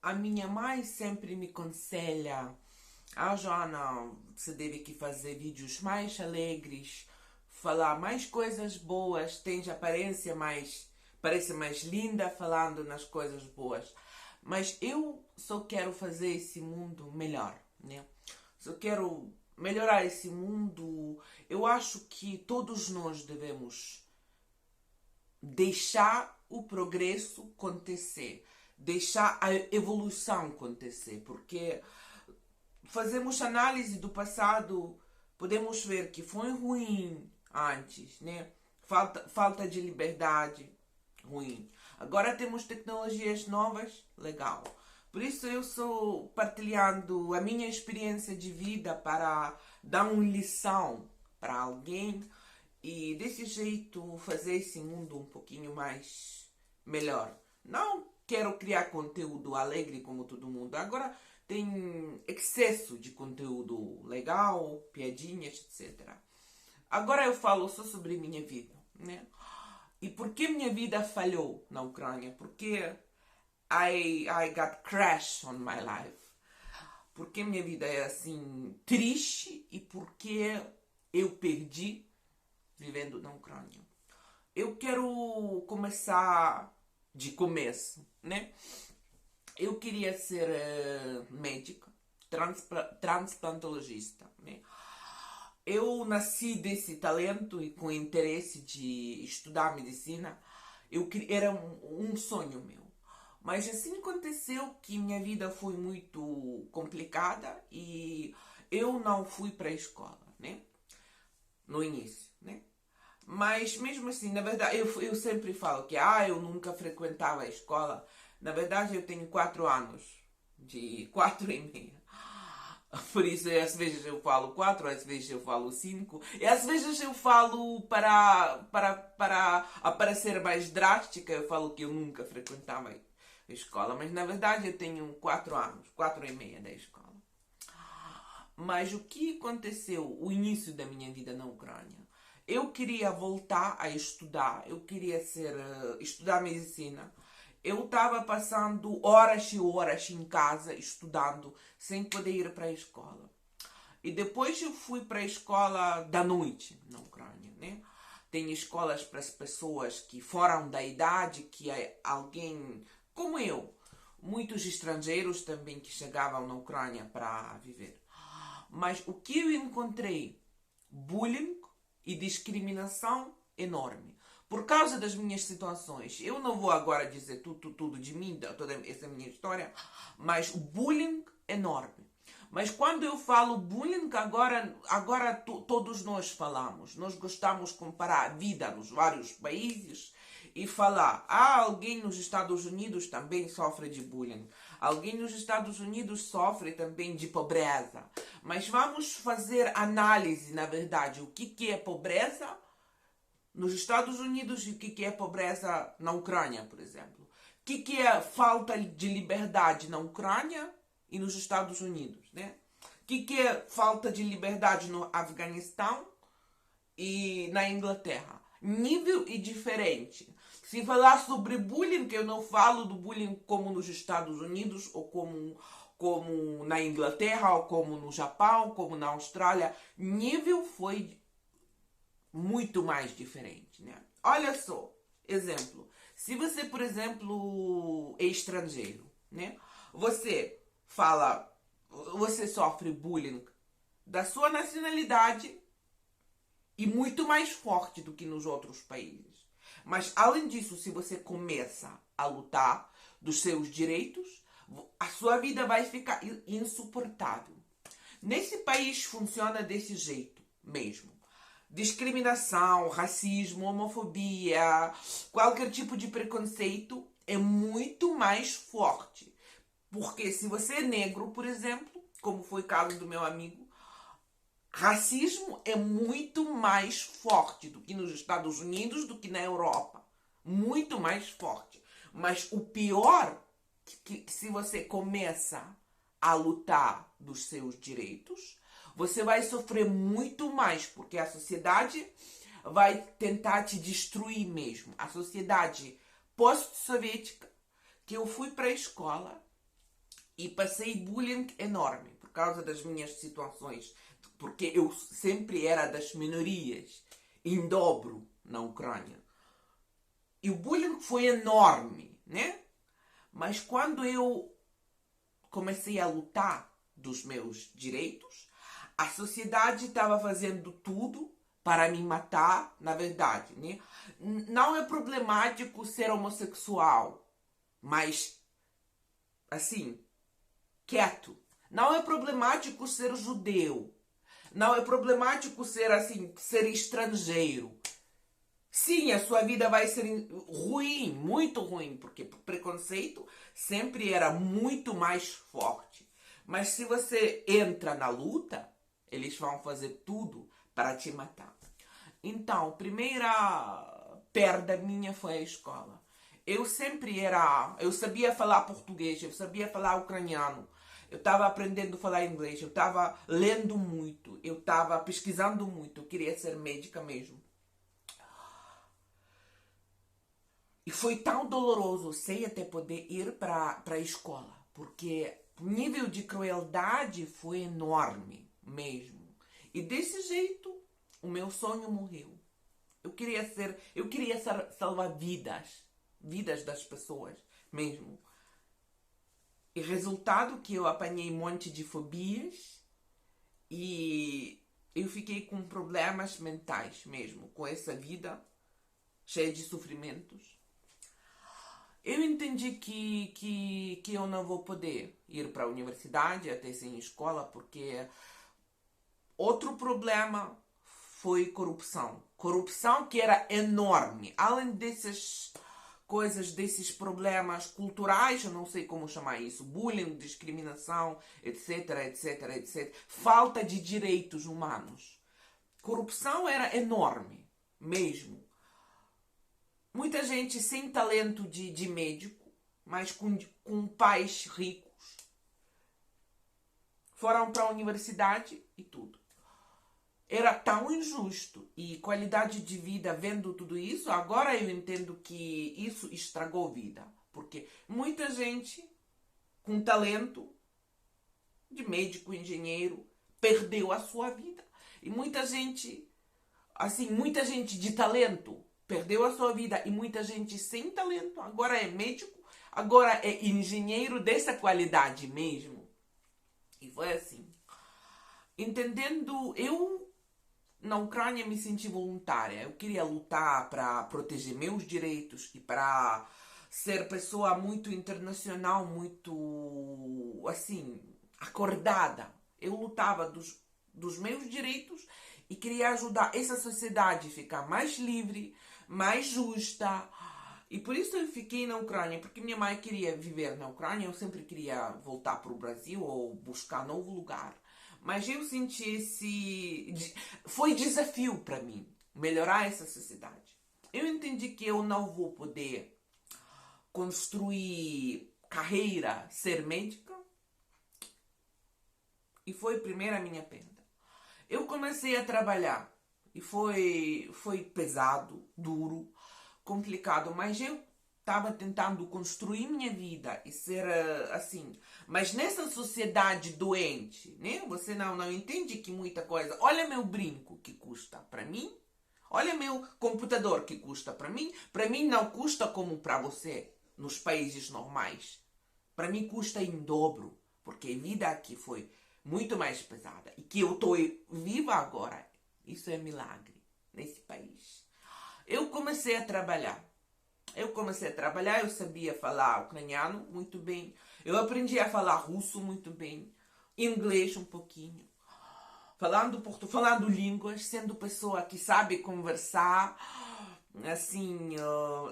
A minha mãe sempre me aconselha: Joana, você deve que fazer vídeos mais alegres, falar mais coisas boas, tens aparência mais, parece mais linda falando nas coisas boas. Mas eu só quero fazer esse mundo melhor, né? Só quero melhorar esse mundo. Eu acho que todos nós devemos deixar o progresso acontecer, deixar a evolução acontecer, porque fazemos análise do passado, podemos ver que foi ruim antes, né? Falta de liberdade, ruim. Agora temos tecnologias novas, legal. Por isso eu sou partilhando a minha experiência de vida para dar uma lição para alguém e desse jeito fazer esse mundo um pouquinho mais melhor. Não quero criar conteúdo alegre como todo mundo. Agora tem excesso de conteúdo legal, piadinhas, etc. Agora eu falo só sobre minha vida, né? E por que minha vida falhou na Ucrânia? Porque I got crash on my life. Porque minha vida é assim triste e porque eu perdi vivendo na Ucrânia. Eu quero começar de começo, né? Eu queria ser médica, transplantologista, né? Eu nasci desse talento e com interesse de estudar medicina. Era um sonho meu. Mas assim aconteceu que minha vida foi muito complicada e eu não fui para a escola, né? No início, né? Mas mesmo assim, na verdade, eu sempre falo que eu nunca frequentava a escola. Na verdade, eu tenho 4 anos, de 4 e meia. Por isso, às vezes eu falo 4, às vezes eu falo 5. E às vezes eu falo para aparecer mais drástica, eu falo que eu nunca frequentava a escola. Mas na verdade eu tenho 4 anos, 4 e meia da escola. Mas o que aconteceu, o início da minha vida na Ucrânia? Eu queria voltar a estudar, eu queria estudar medicina. Eu estava passando horas e horas em casa estudando, sem poder ir para a escola. E depois eu fui para a escola da noite na Ucrânia, né? Tem escolas para as pessoas que foram da idade, que é alguém como eu. Muitos estrangeiros também que chegavam na Ucrânia para viver. Mas o que eu encontrei? Bullying e discriminação enorme. Por causa das minhas situações. Eu não vou agora dizer tudo de mim, toda essa minha história, mas o bullying enorme. Mas quando eu falo bullying, agora todos nós falamos. Nós gostamos de comparar a vida nos vários países e falar, alguém nos Estados Unidos também sofre de bullying. Alguém nos Estados Unidos sofre também de pobreza. Mas vamos fazer análise, na verdade, o que é pobreza nos Estados Unidos e o que é pobreza na Ucrânia, por exemplo. O que é falta de liberdade na Ucrânia e nos Estados Unidos, né? O que é falta de liberdade no Afeganistão e na Inglaterra. Nível e diferente. Se falar sobre bullying, que eu não falo do bullying como nos Estados Unidos, ou como na Inglaterra, ou como no Japão, como na Austrália, nível foi muito mais diferente, né? Olha só, exemplo. Se você, por exemplo, é estrangeiro, né? Você sofre bullying da sua nacionalidade e muito mais forte do que nos outros países. Mas, além disso, se você começa a lutar dos seus direitos, a sua vida vai ficar insuportável. Nesse país funciona desse jeito mesmo. Discriminação, racismo, homofobia, qualquer tipo de preconceito é muito mais forte. Porque se você é negro, por exemplo, como foi o caso do meu amigo, racismo é muito mais forte do que nos Estados Unidos, do que na Europa. Muito mais forte. Mas o pior que se você começa a lutar dos seus direitos, você vai sofrer muito mais, porque a sociedade vai tentar te destruir mesmo. A sociedade pós-soviética, que eu fui para a escola e passei bullying enorme por causa das minhas situações, porque eu sempre era das minorias, em dobro na Ucrânia. E o bullying foi enorme, né? Mas quando eu comecei a lutar dos meus direitos, a sociedade estava fazendo tudo para me matar, na verdade, né? Não é problemático ser homossexual, mas, assim, quieto. Não é problemático ser judeu. Não é problemático ser, assim, ser estrangeiro. Sim, a sua vida vai ser ruim, muito ruim, porque o preconceito sempre era muito mais forte. Mas se você entra na luta, eles vão fazer tudo para te matar. Então, a primeira perda minha foi a escola. Eu sabia falar português, eu sabia falar ucraniano, eu estava aprendendo a falar inglês, eu estava lendo muito, eu estava pesquisando muito, eu queria ser médica mesmo. E foi tão doloroso sem até poder ir para a escola, porque o nível de crueldade foi enorme mesmo. E desse jeito, o meu sonho morreu. Eu queria salvar vidas das pessoas mesmo. E resultado que eu apanhei um monte de fobias e eu fiquei com problemas mentais mesmo, com essa vida cheia de sofrimentos. Eu entendi que eu não vou poder ir para a universidade, até sem escola, porque outro problema foi corrupção. Corrupção que era enorme. Além dessas coisas, desses problemas culturais, eu não sei como chamar isso, bullying, discriminação, etc, etc, etc. Falta de direitos humanos. Corrupção era enorme, mesmo. Muita gente sem talento de médico, mas com pais ricos, foram para a universidade e tudo. Era tão injusto e qualidade de vida vendo tudo isso, agora eu entendo que isso estragou vida. Porque muita gente com talento de médico, engenheiro, perdeu a sua vida. E muita gente de talento perdeu a sua vida. E muita gente sem talento agora é médico, agora é engenheiro dessa qualidade mesmo. E foi assim. Entendendo, eu na Ucrânia me senti voluntária. Eu queria lutar para proteger meus direitos e para ser pessoa muito internacional, muito, assim, acordada. Eu lutava dos meus direitos e queria ajudar essa sociedade a ficar mais livre, mais justa. E por isso eu fiquei na Ucrânia, porque minha mãe queria viver na Ucrânia, eu sempre queria voltar para o Brasil ou buscar novo lugar. Mas eu senti foi desafio para mim melhorar essa sociedade. Eu entendi que eu não vou poder construir carreira, ser médica. E foi primeiro a minha perda. Eu comecei a trabalhar e foi pesado, duro, complicado, mas eu estava tentando construir minha vida e ser assim. Mas nessa sociedade doente, né? Você não entende que muita coisa. Olha meu brinco que custa para mim. Olha meu computador que custa para mim. Para mim não custa como para você nos países normais. Para mim custa em dobro, porque a vida aqui foi muito mais pesada e que eu estou viva agora. Isso é milagre nesse país. Eu comecei a trabalhar. Eu sabia falar ucraniano muito bem. Eu aprendi a falar russo muito bem. Inglês um pouquinho. Falando línguas, sendo pessoa que sabe conversar. Assim,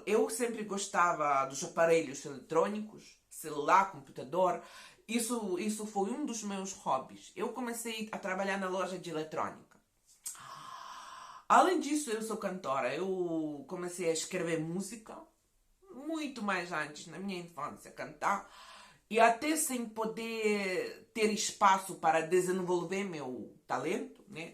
eu sempre gostava dos aparelhos eletrônicos, celular, computador. Isso foi um dos meus hobbies. Eu comecei a trabalhar na loja de eletrônica. Além disso, eu sou cantora. Eu comecei a escrever música muito mais antes, na minha infância, cantar. E até sem poder ter espaço para desenvolver meu talento, né?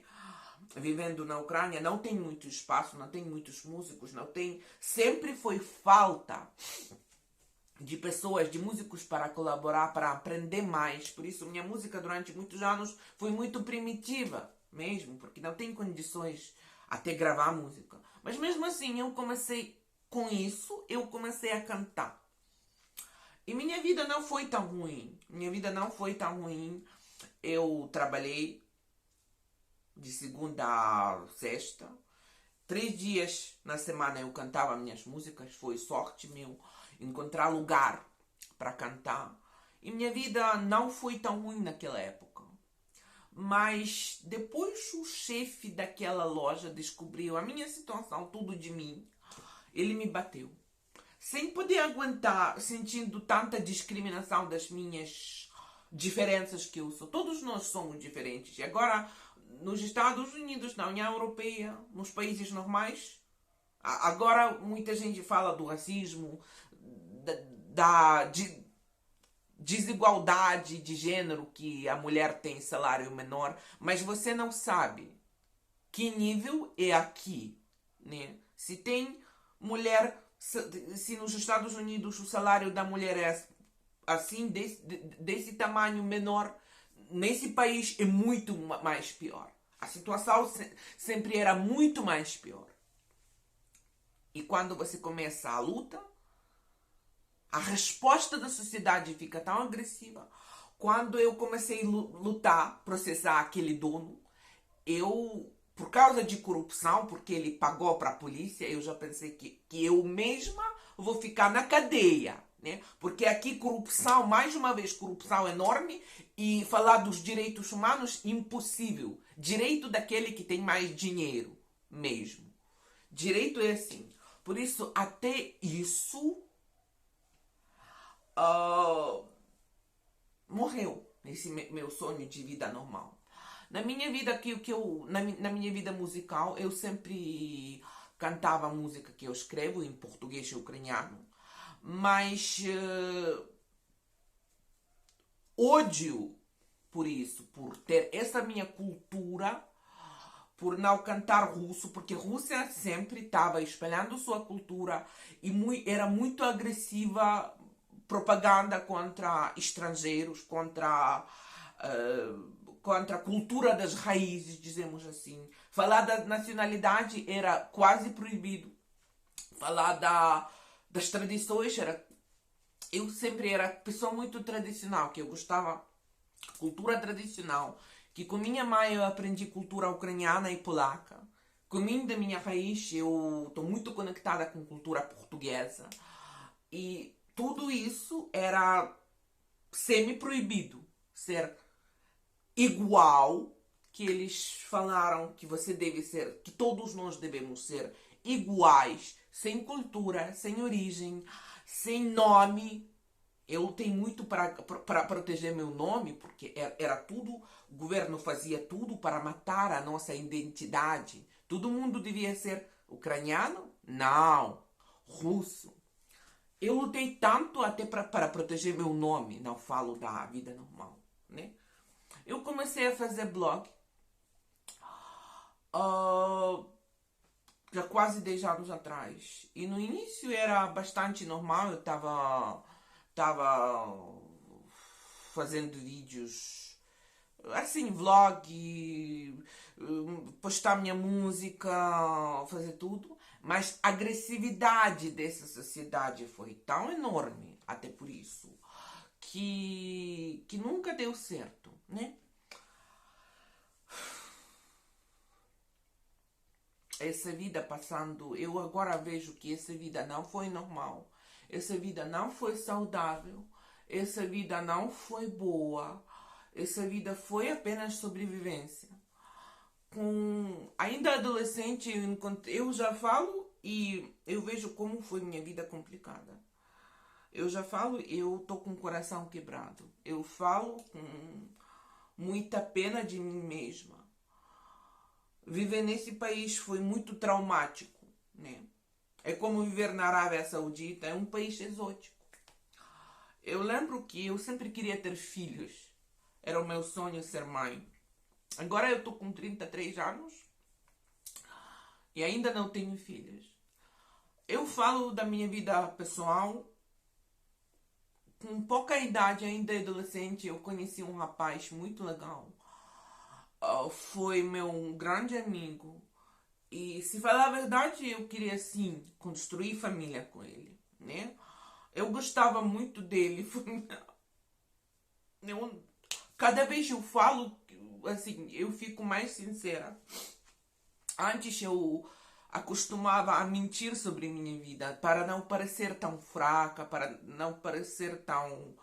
Vivendo na Ucrânia, não tem muito espaço, não tem muitos músicos, não tem... Sempre foi falta de pessoas, de músicos para colaborar, para aprender mais. Por isso, minha música durante muitos anos foi muito primitiva mesmo, porque não tem condições até gravar música. Mas mesmo assim, eu comecei com isso, eu comecei a cantar. E minha vida não foi tão ruim. Minha vida não foi tão ruim. Eu trabalhei de segunda a sexta. 3 dias na semana eu cantava minhas músicas. Foi sorte meu encontrar lugar para cantar. E minha vida não foi tão ruim naquela época. Mas depois o chefe daquela loja descobriu a minha situação, tudo de mim. Ele me bateu. Sem poder aguentar, sentindo tanta discriminação das minhas diferenças que eu sou. Todos nós somos diferentes. E agora, nos Estados Unidos, na União Europeia, nos países normais, agora muita gente fala do racismo, da desigualdade de gênero, que a mulher tem salário menor, mas você não sabe que nível é aqui, né? Se tem mulher, se nos Estados Unidos o salário da mulher é assim, desse tamanho menor, nesse país é muito mais pior. A situação sempre era muito mais pior. E quando você começa a luta, a resposta da sociedade fica tão agressiva. Quando eu comecei a lutar, processar aquele dono, por causa de corrupção, porque ele pagou para a polícia, eu já pensei que eu mesma vou ficar na cadeia, né? Porque aqui corrupção, mais uma vez, corrupção enorme, e falar dos direitos humanos, impossível. Direito daquele que tem mais dinheiro, mesmo. Direito é assim. Por isso, até isso morreu nesse meu sonho de vida normal. Na minha vida na minha vida musical, eu sempre cantava música que eu escrevo em português e ucraniano, mas ódio por isso, por ter essa minha cultura, por não cantar russo, porque a Rússia sempre estava espalhando sua cultura e era muito agressiva, propaganda contra estrangeiros, contra a cultura das raízes, dizemos assim. Falar da nacionalidade era quase proibido. Falar das tradições era... Eu sempre era pessoa muito tradicional, que eu gostava de cultura tradicional, que com minha mãe eu aprendi cultura ucraniana e polaca. Comigo da minha raiz, eu estou muito conectada com cultura portuguesa. E tudo isso era semi-proibido. Ser igual, que eles falaram que você deve ser, que todos nós devemos ser iguais, sem cultura, sem origem, sem nome. Eu lutei muito para proteger meu nome, porque era tudo, o governo fazia tudo para matar a nossa identidade. Todo mundo devia ser ucraniano? Não. Russo. Eu lutei tanto até para proteger meu nome, não falo da vida normal, né? Eu comecei a fazer blog já quase 10 anos atrás. E no início era bastante normal, eu estava fazendo vídeos assim, vlog, postar minha música, fazer tudo. Mas a agressividade dessa sociedade foi tão enorme, até por isso, que nunca deu certo, né? Essa vida passando, eu agora vejo que essa vida não foi normal, essa vida não foi saudável, essa vida não foi boa, essa vida foi apenas sobrevivência. Ainda adolescente, eu já falo e eu vejo como foi minha vida complicada. Eu já falo, eu tô com o coração quebrado. Eu falo com muita pena de mim mesma. Viver nesse país foi muito traumático, né? É como viver na Arábia Saudita, é um país exótico. Eu lembro que eu sempre queria ter filhos. Era o meu sonho ser mãe. Agora eu tô com 33 anos e ainda não tenho filhos. Eu falo da minha vida pessoal com pouca idade, ainda adolescente, eu conheci um rapaz muito legal. Foi meu grande amigo. E, se falar a verdade, eu queria, sim, construir família com ele, né? Eu gostava muito dele. Cada vez eu falo, assim, eu fico mais sincera. Antes eu acostumava a mentir sobre minha vida para não parecer tão fraca, para não parecer tão...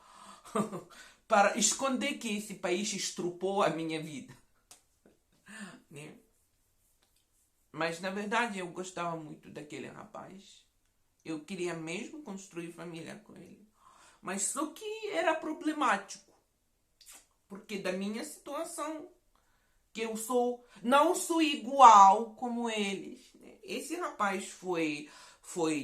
para esconder que esse país estrupou a minha vida, né? Mas na verdade eu gostava muito daquele rapaz. Eu queria mesmo construir família com ele. Mas só que era problemático. Porque da minha situação, que eu não sou igual como eles, né? Esse rapaz foi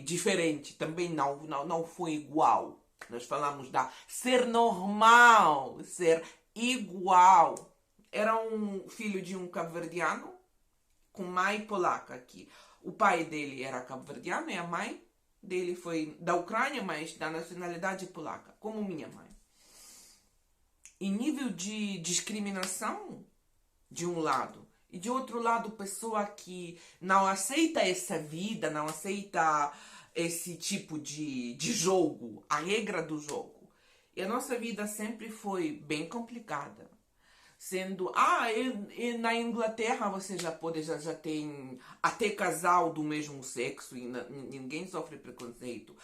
diferente, também não foi igual. Nós falamos da ser normal, ser igual. Era um filho de um cabo-verdiano com mãe polaca aqui. O pai dele era cabo-verdiano e a mãe dele foi da Ucrânia, mas da nacionalidade polaca, como minha mãe. Em nível de discriminação, de um lado, e de outro lado, pessoa que não aceita essa vida, não aceita esse tipo de jogo, a regra do jogo. E a nossa vida sempre foi bem complicada. Sendo, e na Inglaterra você já tem até casal do mesmo sexo e ninguém sofre preconceito.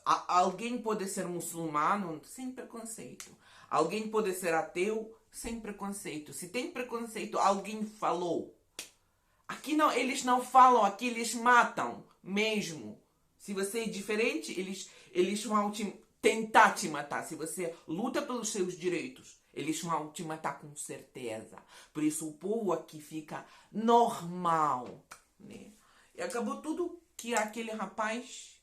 Alguém pode ser muçulmano sem preconceito. Alguém pode ser ateu sem preconceito. Se tem preconceito, alguém falou. Aqui não, eles não falam, aqui eles matam mesmo. Se você é diferente, eles vão tentar te matar. Se você luta pelos seus direitos, eles vão te matar com certeza. Por isso o povo aqui fica normal, né? E acabou tudo que aquele rapaz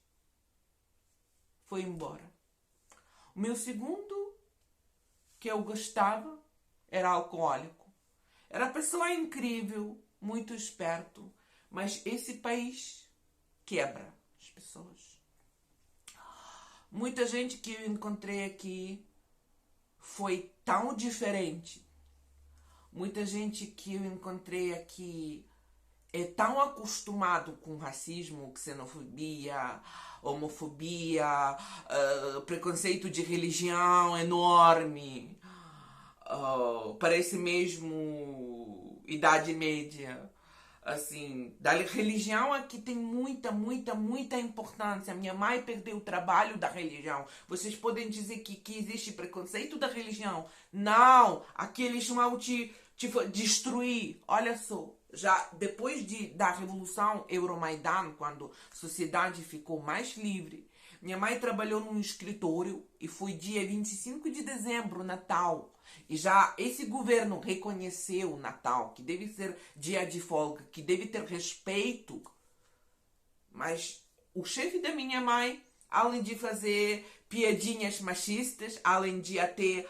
foi embora. O meu segundo, que eu gostava, era alcoólico. Era pessoa incrível, muito esperto. Mas esse país quebra as pessoas. Muita gente que eu encontrei aqui foi tão diferente. Muita gente que eu encontrei aqui é tão acostumado com racismo, xenofobia, homofobia, preconceito de religião enorme. Parece mesmo Idade Média. Assim, da religião aqui tem muita importância. Minha mãe perdeu o trabalho da religião. Vocês podem dizer que existe preconceito da religião? Não, aqui eles vão te destruir. Olha só, já depois da Revolução Euromaidan, quando a sociedade ficou mais livre, minha mãe trabalhou num escritório e foi dia 25 de dezembro, Natal. E já esse governo reconheceu o Natal, que deve ser dia de folga, que deve ter respeito. Mas o chefe da minha mãe, além de fazer piadinhas machistas, além de até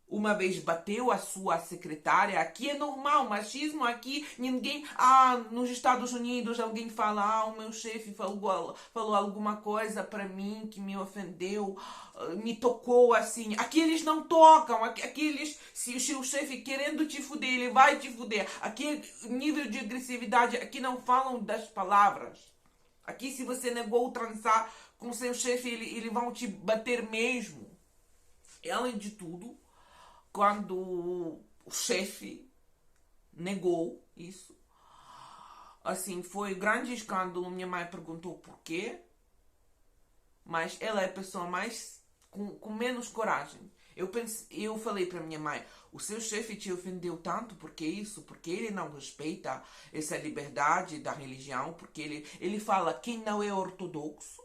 uma vez bateu a sua secretária, aqui é normal, machismo aqui, ninguém... nos Estados Unidos alguém fala, o meu chefe falou alguma coisa pra mim que me ofendeu, me tocou assim. Aqui eles não tocam, aqui eles... Se o chefe querendo te fuder, ele vai te fuder. Aqui, nível de agressividade, aqui não falam das palavras. Aqui, se você negou transar com seu chefe, eles vão te bater mesmo. E, além de tudo, quando o chefe negou isso, assim, foi um grande escândalo. Minha mãe perguntou por quê, mas ela é a pessoa mais com menos coragem. Eu falei para minha mãe, o seu chefe te ofendeu tanto, porque isso? Porque ele não respeita essa liberdade da religião, porque ele fala, quem não é ortodoxo,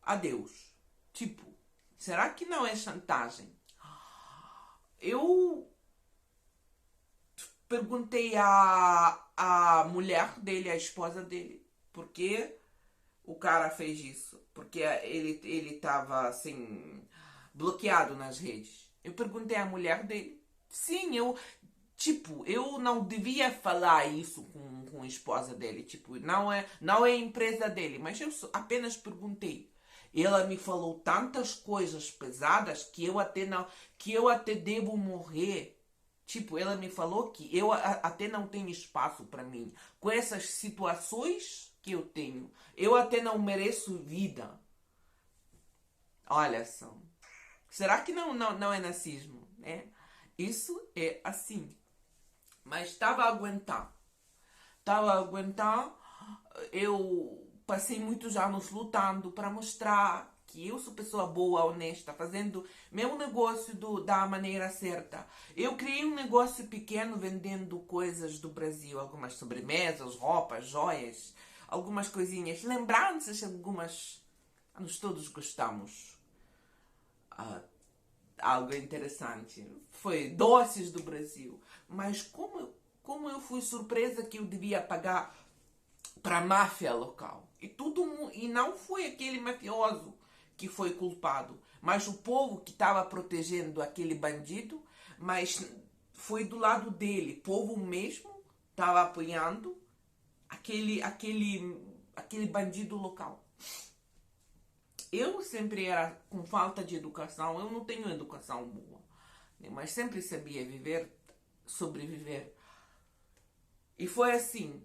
adeus. Tipo, será que não é chantagem? Eu perguntei à mulher dele, à esposa dele, por que o cara fez isso. Porque ele estava assim, bloqueado nas redes. Eu perguntei à mulher dele. Sim, eu não devia falar isso com a esposa dele. Tipo, não é a empresa dele, mas eu apenas perguntei. Ela me falou tantas coisas pesadas que eu até devo morrer. Tipo, ela me falou que eu até não tenho espaço para mim. Com essas situações que eu tenho, eu até não mereço vida. Olha só. Será que não é nazismo, né? Isso é assim. Mas estava a aguentar. Estava a aguentar. Eu passei muitos anos lutando para mostrar que eu sou pessoa boa, honesta, fazendo meu negócio da maneira certa. Eu criei um negócio pequeno vendendo coisas do Brasil, algumas sobremesas, roupas, joias, algumas coisinhas, lembranças, algumas. Nós todos gostamos. Algo interessante. Foi doces do Brasil. Mas como eu fui surpresa que eu devia pagar para a máfia local. E não foi aquele mafioso que foi culpado, mas o povo que estava protegendo aquele bandido, mas foi do lado dele. O povo mesmo estava apoiando aquele bandido local. Eu sempre era com falta de educação, eu não tenho educação boa, mas sempre sabia viver, sobreviver. E foi assim.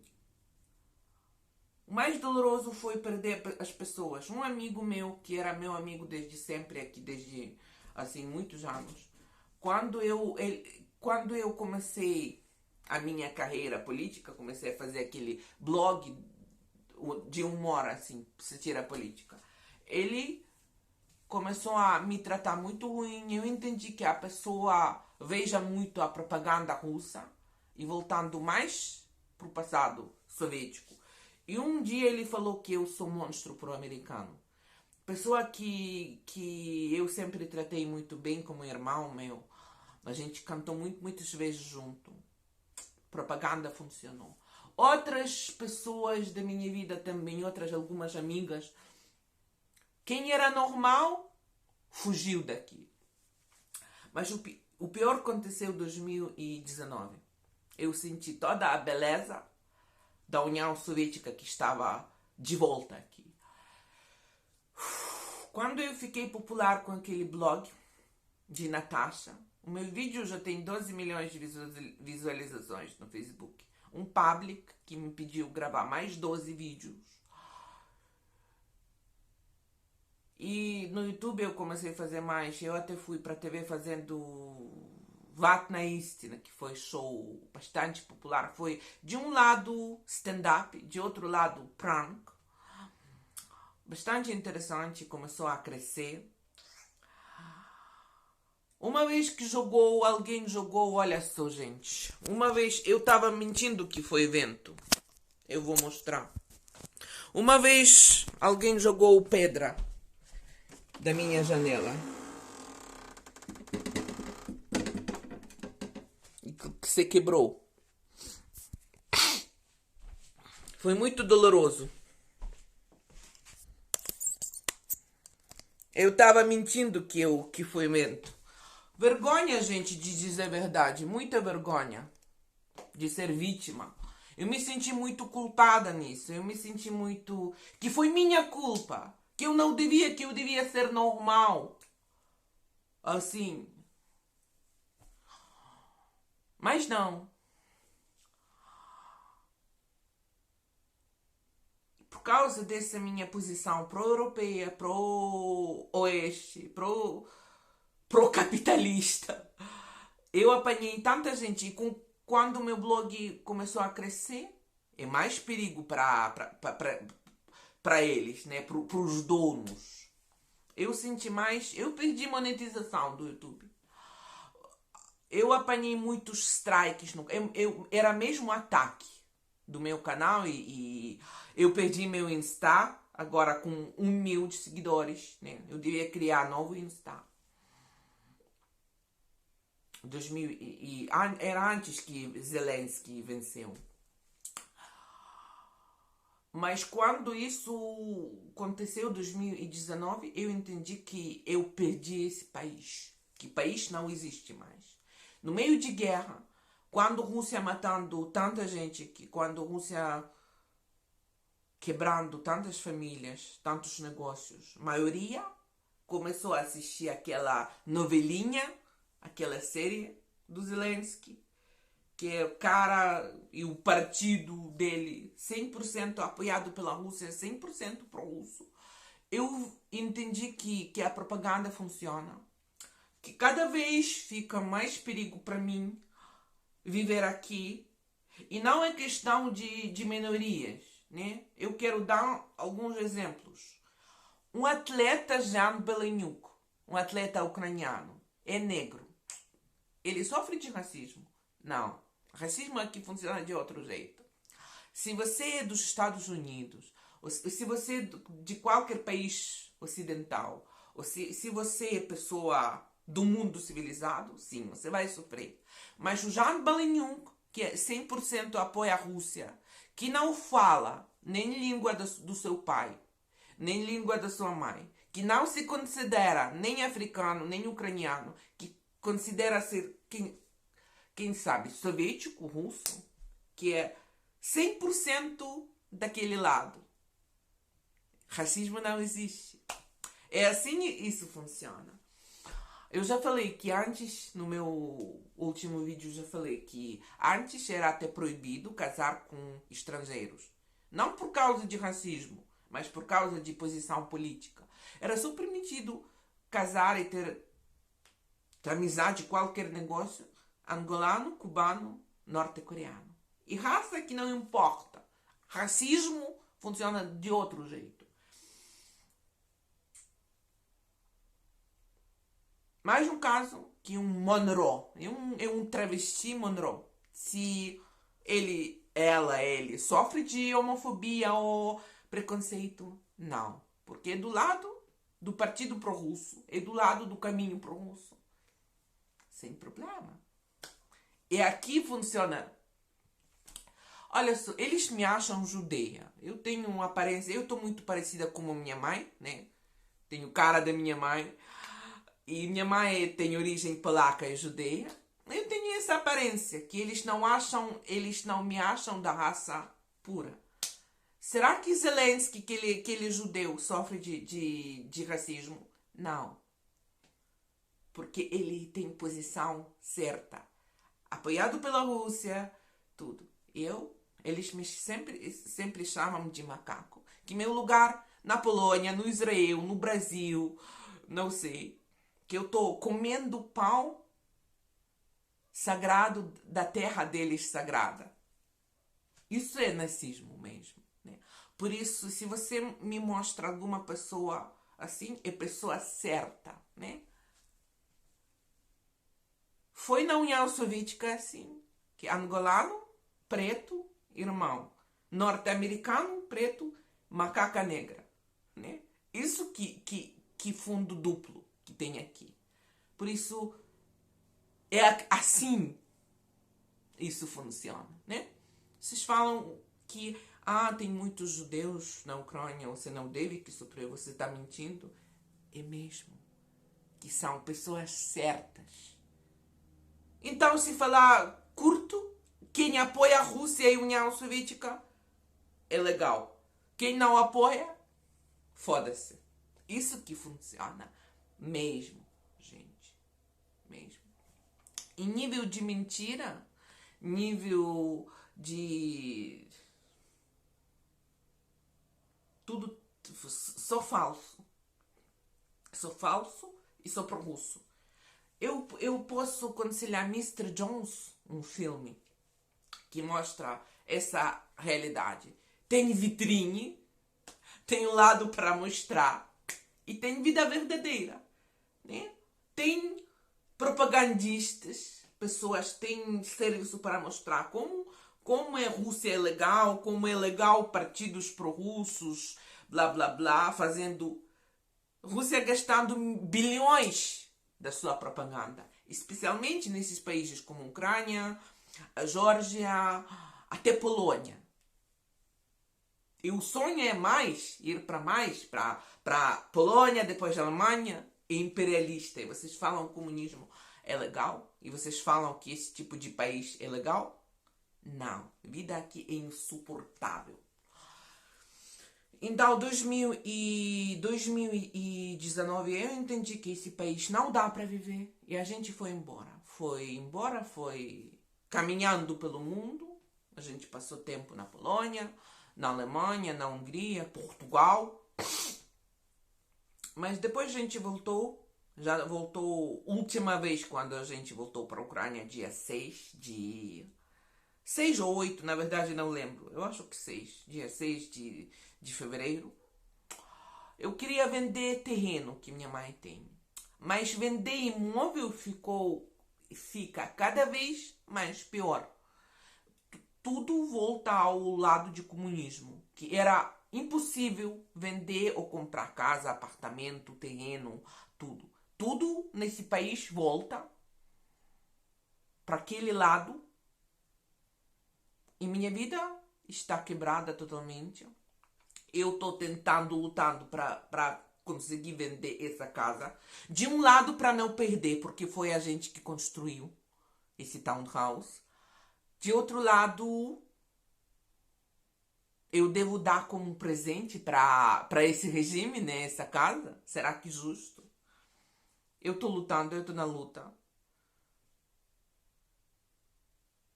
O mais doloroso foi perder as pessoas. Um amigo meu, que era meu amigo desde sempre, aqui desde assim muitos anos, quando eu comecei a minha carreira política, comecei a fazer aquele blog de humor, assim, satira política. Ele começou a me tratar muito ruim. Eu entendi que a pessoa veja muito a propaganda russa e voltando mais pro passado soviético. E um dia ele falou que eu sou monstro pro-americano. Pessoa que eu sempre tratei muito bem como irmão meu. A gente cantou muitas vezes junto. Propaganda funcionou. Outras pessoas da minha vida também, algumas amigas. Quem era normal, fugiu daqui. Mas o pior aconteceu em 2019. Eu senti toda a beleza da União Soviética que estava de volta aqui. Quando eu fiquei popular com aquele blog de Natasha, o meu vídeo já tem 12 milhões de visualizações no Facebook. Um public que me pediu gravar mais 12 vídeos. E no YouTube eu comecei a fazer mais. Eu até fui para a TV fazendo Vat na Istina, que foi show bastante popular. Foi de um lado stand-up, de outro lado prank. Bastante interessante, começou a crescer. Uma vez que alguém jogou, olha só, gente. Uma vez eu estava mentindo que foi vento. Eu vou mostrar. Uma vez alguém jogou pedra da minha janela. E que se quebrou. Foi muito doloroso. Eu estava mentindo que foi vento. Vergonha, gente, de dizer a verdade. Muita vergonha de ser vítima. Eu me senti muito culpada nisso. Eu me senti muito... que foi minha culpa. Que eu devia ser normal. Assim. Mas não. Por causa dessa minha posição pró-europeia, pró-oeste, pró-capitalista, eu apanhei tanta gente. E quando o meu blog começou a crescer, é mais perigo para eles, né? Para os donos. Eu senti mais... eu perdi monetização do YouTube. Eu apanhei muitos strikes. Era mesmo ataque do meu canal e eu perdi meu Insta, agora com 1.000 de seguidores, né? Eu devia criar novo Insta. Era antes que Zelensky venceu. Mas quando isso aconteceu em 2019, eu entendi que eu perdi esse país. Que país não existe mais. No meio de guerra, quando a Rússia matando tanta gente, quando a Rússia quebrando tantas famílias, tantos negócios. A maioria começou a assistir aquela novelinha, aquela série do Zelensky, que é o cara e o partido dele 100% apoiado pela Rússia, 100% pró-russo. Eu entendi que a propaganda funciona, que cada vez fica mais perigo para mim viver aqui. E não é questão de minorias, né? Eu quero dar alguns exemplos. Um atleta, Jan Beleniuk, um atleta ucraniano, é negro. Ele sofre de racismo? Não. Racismo aqui funciona de outro jeito. Se você é dos Estados Unidos, ou se você é de qualquer país ocidental, ou se você é pessoa do mundo civilizado, sim, você vai sofrer. Mas o Jan Beleniuk, que é 100% apoia a Rússia, que não fala nem língua do seu pai, nem língua da sua mãe, que não se considera nem africano, nem ucraniano, que considera ser, quem sabe, soviético, russo, que é 100% daquele lado. Racismo não existe. É assim isso funciona. Eu já falei que antes, no meu último vídeo, já falei que antes era até proibido casar com estrangeiros. Não por causa de racismo, mas por causa de posição política. Era só permitido casar e ter amizade, qualquer negócio, angolano, cubano, norte-coreano. E raça que não importa. Racismo funciona de outro jeito. Mais um caso que um Monroe, é um travesti Monroe. Se ele sofre de homofobia ou preconceito, não. Porque é do lado do partido pró-russo, é do lado do caminho pró-russo. Sem problema. E aqui funciona. Olha só, eles me acham judeia. Eu tenho uma aparência, eu estou muito parecida com a minha mãe, né? Tenho cara da minha mãe. E minha mãe tem origem polaca e judeia. Eu tenho essa aparência, que eles não me acham da raça pura. Será que Zelensky, que ele é judeu, sofre de racismo? Não. Porque ele tem posição certa. Apoiado pela Rússia, tudo. Eles me sempre chamam de macaco. Que meu lugar na Polônia, no Israel, no Brasil, não sei. Que eu estou comendo pão sagrado da terra deles sagrada. Isso é nazismo mesmo, né? Por isso, se você me mostra alguma pessoa assim, é pessoa certa, né? Foi na União Soviética assim, que angolano, preto, irmão. Norte-americano, preto, macaca negra, né? Isso que fundo duplo que tem aqui. Por isso, é assim isso funciona, né? Vocês falam que tem muitos judeus na Ucrânia, você não deve que sofrer, você está mentindo. É mesmo. Que são pessoas certas. Então, se falar curto, quem apoia a Rússia e a União Soviética é legal. Quem não apoia, foda-se. Isso que funciona mesmo, gente. Mesmo. Em nível de mentira, nível de tudo, sou falso. Sou falso e sou pró-russo. Eu posso aconselhar Mr. Jones, um filme que mostra essa realidade. Tem vitrine, tem um lado para mostrar e tem vida verdadeira, né? Tem propagandistas, pessoas têm serviço para mostrar como a Rússia é legal, como é legal partidos pró-russos, blá blá blá, fazendo Rússia gastando bilhões da sua propaganda, especialmente nesses países como a Ucrânia, a Geórgia, até Polônia. E o sonho é ir para Polônia, depois a Alemanha, é imperialista. E vocês falam que o comunismo é legal? E vocês falam que esse tipo de país é legal? Não. A vida aqui é insuportável. Então, 2019, eu entendi que esse país não dá para viver e a gente foi embora. Foi caminhando pelo mundo. A gente passou tempo na Polônia, na Alemanha, na Hungria, Portugal. Mas depois a gente voltou. Já voltou, última vez quando a gente voltou para a Ucrânia, dia 6 ou 8, na verdade não lembro. Eu acho que 6, dia 6 de fevereiro. Eu queria vender terreno que minha mãe tem. Mas vender imóvel fica cada vez mais pior. Tudo volta ao lado de comunismo, que era impossível vender ou comprar casa, apartamento, terreno, tudo. Tudo nesse país volta para aquele lado e minha vida está quebrada totalmente. Eu estou lutando para conseguir vender essa casa. De um lado para não perder, porque foi a gente que construiu esse townhouse. De outro lado, eu devo dar como presente para esse regime, né, essa casa? Será que justo? Eu estou lutando, eu estou na luta.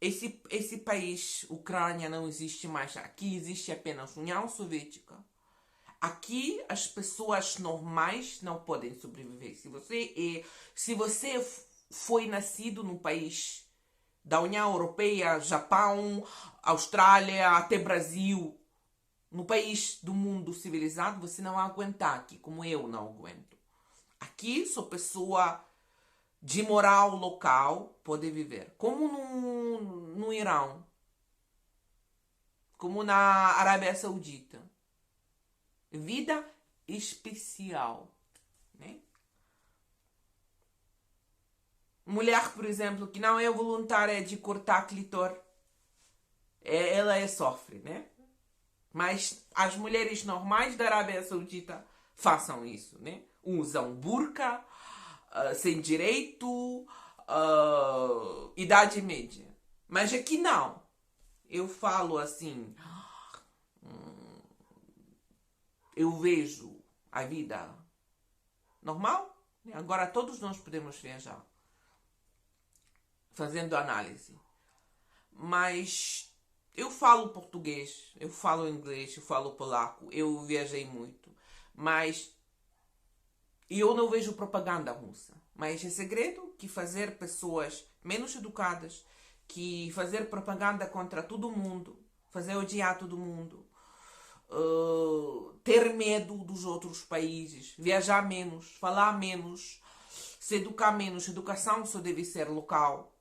Esse país, Ucrânia, não existe mais. Aqui existe apenas União Soviética. Aqui as pessoas normais não podem sobreviver. Se você foi nascido num país da União Europeia, Japão, Austrália, até Brasil, no país do mundo civilizado, você não vai aguentar aqui, como eu não aguento. Aqui sou pessoa de moral local, pode viver. Como no Irão, como na Arábia Saudita. Vida especial, né? Mulher, por exemplo, que não é voluntária de cortar clitor, ela sofre, né? Mas as mulheres normais da Arábia Saudita façam isso, né? Usam burca, sem direito, idade média. Mas aqui não. Eu falo assim, eu vejo a vida normal. Agora todos nós podemos viajar, fazendo análise. Mas eu falo português, eu falo inglês, eu falo polaco, eu viajei muito. Mas eu não vejo propaganda russa. Mas é segredo que fazer pessoas menos educadas, que fazer propaganda contra todo mundo, fazer odiar todo mundo, ter medo dos outros países, viajar menos, falar menos, se educar menos. Educação só deve ser local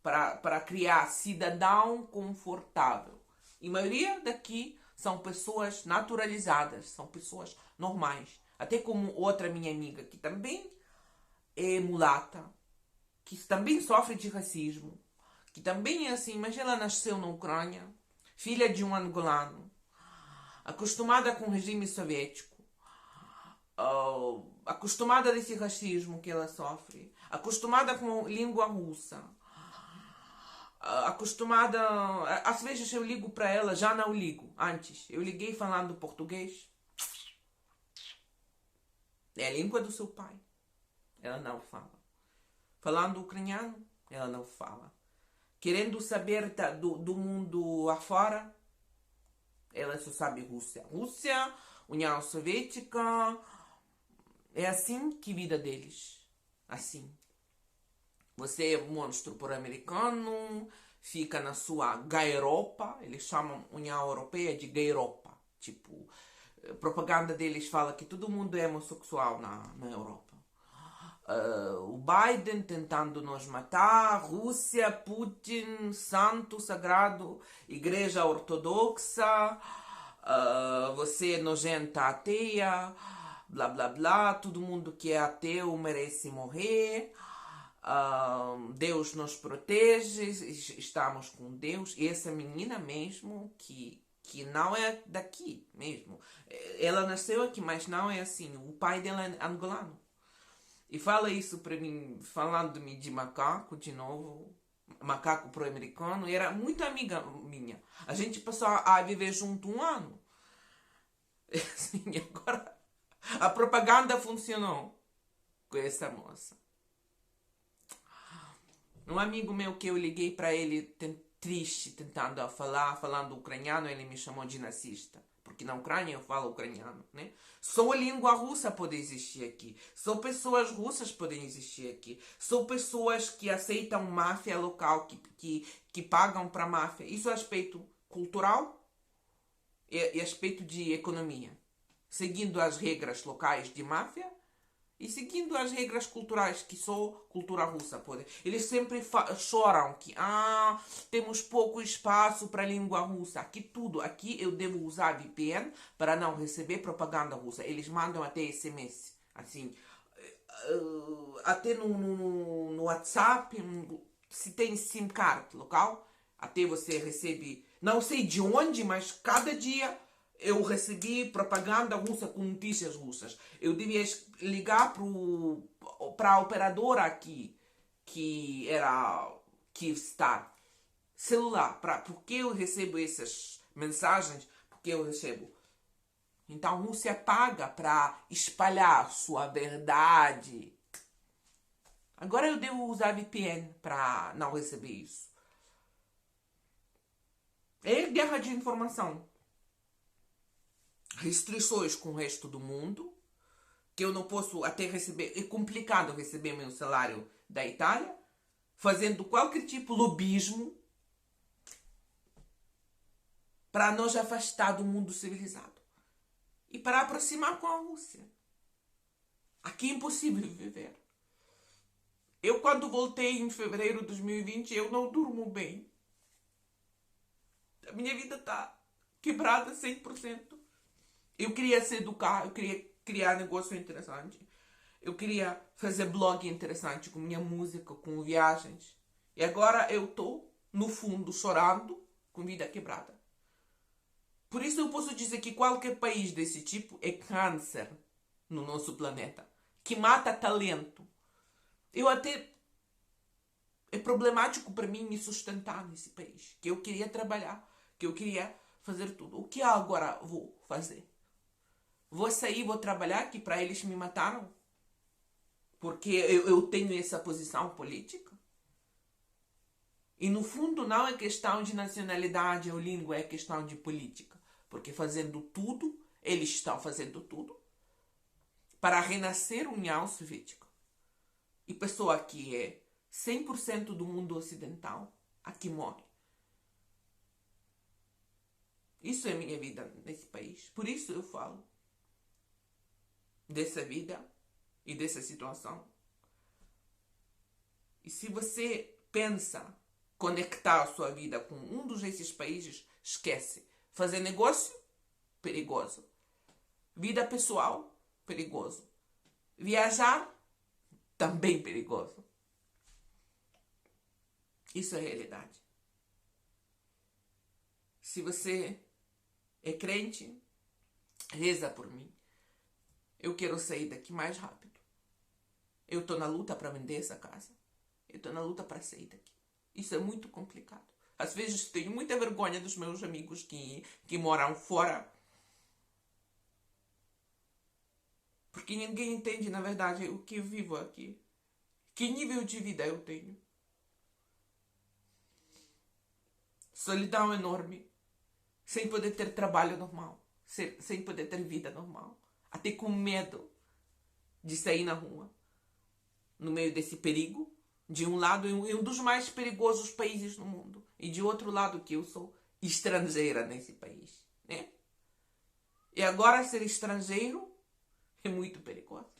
para criar cidadão confortável. E a maioria daqui são pessoas naturalizadas, são pessoas normais. Até como outra minha amiga que também é mulata, que também sofre de racismo, que também é assim, mas ela nasceu na Ucrânia, filha de um angolano, acostumada com o regime soviético, acostumada a esse racismo que ela sofre, acostumada com a língua russa, acostumada. Às vezes eu ligo para ela, já não ligo. Antes, eu liguei falando português. É a língua do seu pai. Ela não fala. Falando ucraniano, ela não fala. Querendo saber do mundo afora, ela só sabe Rússia. Rússia, União Soviética. É assim que a vida deles. Assim. Você é um monstro por-americano, fica na sua Gairopa, eles chamam a União Europeia de Gairopa. Tipo, a propaganda deles fala que todo mundo é homossexual na Europa. O Biden tentando nos matar, Rússia, Putin, santo, sagrado, Igreja Ortodoxa, você é nojenta ateia, blá blá blá, todo mundo que é ateu merece morrer. Deus nos protege, estamos com Deus. E essa menina mesmo, que não é daqui mesmo, ela nasceu aqui, mas não é assim. O pai dela é angolano. E fala isso para mim, falando-me de macaco, de novo, macaco pro-americano. Era muito amiga minha. A gente passou a viver junto um ano. Sim, agora a propaganda funcionou com essa moça. Um amigo meu que eu liguei para ele triste, tentando falar, falando ucraniano, ele me chamou de nazista. Porque na Ucrânia eu falo ucraniano, né? Só a língua russa pode existir aqui. Só pessoas russas podem existir aqui. Só pessoas que aceitam máfia local, que pagam para máfia. Isso é aspecto cultural e aspecto de economia. Seguindo as regras locais de máfia e seguindo as regras culturais que só cultura russa pode. Eles sempre choram que temos pouco espaço para a língua russa. Aqui eu devo usar VPN para não receber propaganda russa. Eles mandam até SMS, assim, até no WhatsApp, se tem SIM card local, até você recebe, não sei de onde, mas cada dia eu recebi propaganda russa com notícias russas. Eu devia ligar para a operadora aqui, que era Kyivstar, celular. Por que eu recebo essas mensagens? Porque eu recebo. Então a Rússia paga para espalhar sua verdade. Agora eu devo usar VPN para não receber isso. É guerra de informação. Restrições com o resto do mundo, que eu não posso até receber, é complicado receber meu salário da Itália, fazendo qualquer tipo de lobismo para nos afastar do mundo civilizado e para aproximar com a Rússia. Aqui é impossível viver. Eu, quando voltei em fevereiro de 2020, eu não durmo bem. A minha vida está quebrada 100%. Eu queria se educar, eu queria criar negócio interessante. Eu queria fazer blog interessante com minha música, com viagens. E agora eu estou, no fundo, chorando com vida quebrada. Por isso eu posso dizer que qualquer país desse tipo é câncer no nosso planeta, que mata talento. É problemático para mim me sustentar nesse país, que eu queria trabalhar, que eu queria fazer tudo. O que eu agora vou fazer? Vou sair, vou trabalhar, que para eles me mataram? Porque eu tenho essa posição política? E no fundo não é questão de nacionalidade ou língua, é questão de política. Porque fazendo tudo, eles estão fazendo tudo para renascer a União Soviética. E pessoa que é 100% do mundo ocidental, aqui morre. Isso é minha vida nesse país. Por isso eu falo dessa vida e dessa situação. E se você pensa conectar a sua vida com um desses países, esquece. Fazer negócio, perigoso. Vida pessoal, perigoso. Viajar, também perigoso. Isso é a realidade. Se você é crente, reza por mim. Eu quero sair daqui mais rápido. Eu estou na luta para vender essa casa. Eu estou na luta para sair daqui. Isso é muito complicado. Às vezes tenho muita vergonha dos meus amigos que moram fora. Porque ninguém entende, na verdade, o que eu vivo aqui. Que nível de vida eu tenho. Solidão enorme. Sem poder ter trabalho normal. Sem poder ter vida normal. Até com medo de sair na rua. No meio desse perigo. De um lado, em um dos mais perigosos países do mundo. E de outro lado, que eu sou estrangeira nesse país. Né? E agora, ser estrangeiro é muito perigoso.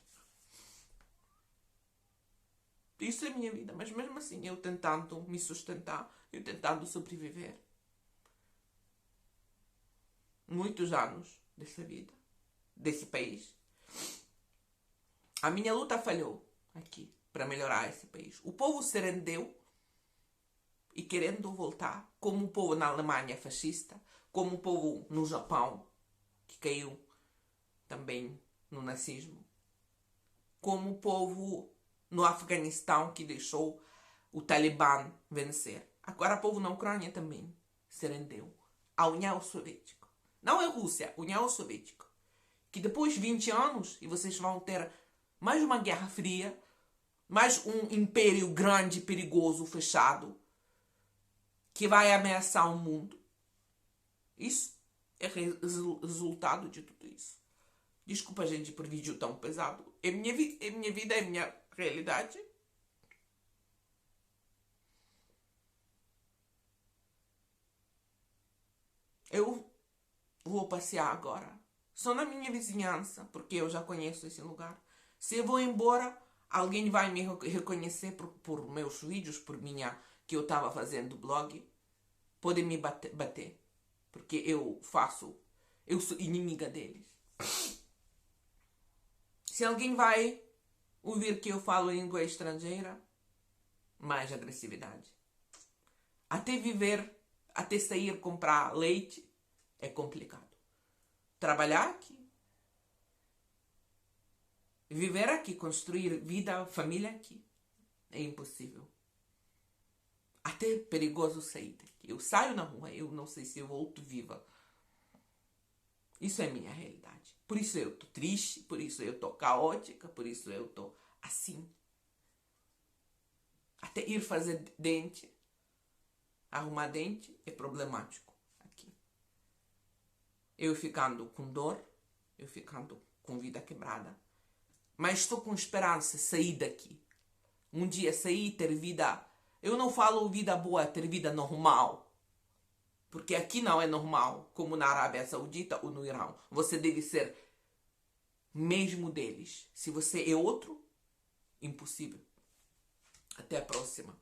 Isso é a minha vida. Mas mesmo assim, eu tentando me sustentar. Eu tentando sobreviver. Muitos anos dessa vida. Desse país. A minha luta falhou aqui para melhorar esse país. O povo se rendeu e querendo voltar, como o povo na Alemanha fascista, como o povo no Japão, que caiu também no nazismo, como o povo no Afeganistão, que deixou o Talibã vencer. Agora o povo na Ucrânia também se rendeu à União Soviética. Não é Rússia, União Soviética. que depois de 20 anos, e vocês vão ter mais uma guerra fria, mais um império grande, perigoso, fechado, que vai ameaçar o mundo. Isso é resultado de tudo isso. Desculpa, gente, por vídeo tão pesado. É minha vida, é minha realidade. Eu vou passear agora. Só na minha vizinhança, porque eu já conheço esse lugar. Se eu vou embora, alguém vai me reconhecer por meus vídeos, que eu estava fazendo blog. Podem me bater. Porque eu sou inimiga deles. Se alguém vai ouvir que eu falo língua estrangeira, mais agressividade. Até sair comprar leite, é complicado. Trabalhar aqui, viver aqui, construir vida, família aqui, é impossível. Até perigoso sair daqui. Eu saio na rua, eu não sei se eu volto viva. Isso é minha realidade. Por isso eu tô triste, por isso eu tô caótica, por isso eu tô assim. Até ir fazer dente, arrumar dente, é problemático aqui. Eu ficando com dor, eu ficando com vida quebrada. Mas estou com esperança de sair daqui. Um dia sair e ter vida. Eu não falo vida boa, ter vida normal. Porque aqui não é normal, como na Arábia Saudita ou no Irão. Você deve ser mesmo deles. Se você é outro, impossível. Até a próxima.